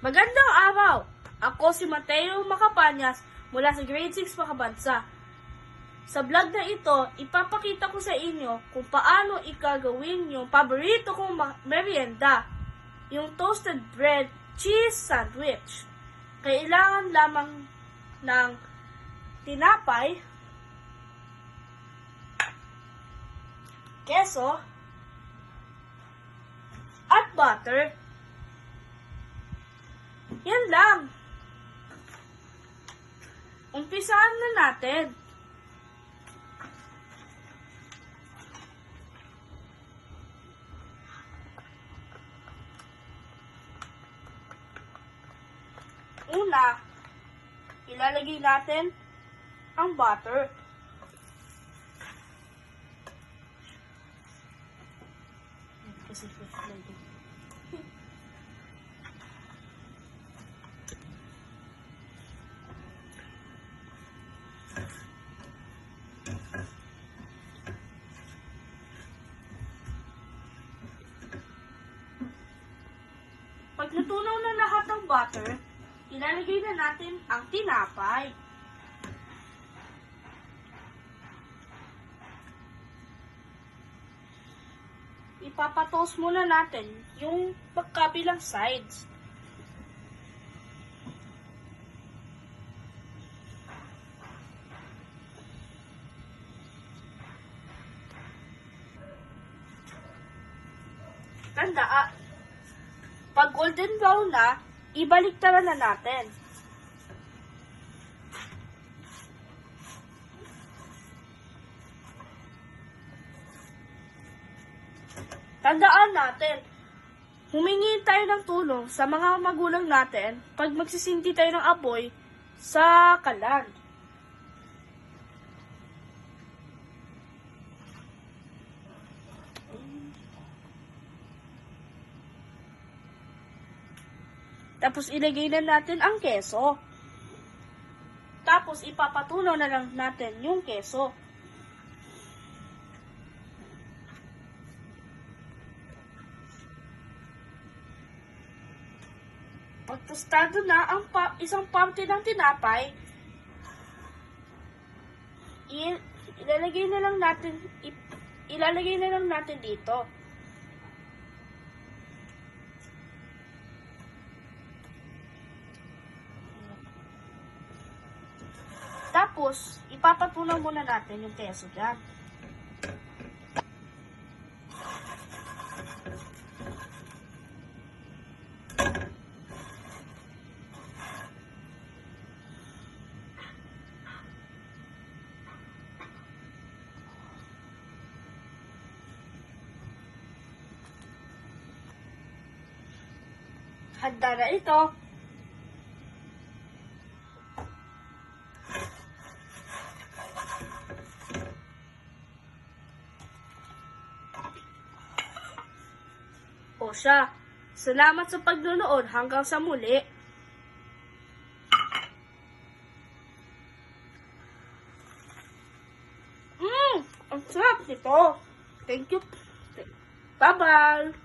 Magandang araw! Ako si Mateo Macapanyas mula sa Grade 6 Makabansa. Sa vlog na ito, ipapakita ko sa inyo kung paano ikagawin yung paborito kong merienda, yung toasted bread cheese sandwich. Kailangan lamang ng tinapay, keso, at butter. Yan lang. Umpisahan na natin. Una, ilalagay natin ang butter. Kasi pag natunaw na lahat ng butter, ilalagay na natin ang tinapay. Ipapatos muna natin yung pagkabilang sides. Tandaan, pag golden brown na, ibalik-tara na natin. Tandaan natin, humingi tayo ng tulong sa mga magulang natin pag magsisindi tayo ng apoy sa kalan. Tapos ilagay na natin ang keso. Tapos ipapatunaw na lang natin yung keso. Pag tostado na ang isang parte ng tinapay, ilalagay na lang natin dito. Tapos, ipapatunaw muna natin yung keso dyan. Handa na ito. O siya, salamat sa pagnunood hanggang sa muli. Ang sarap nito. Thank you. Bye-bye.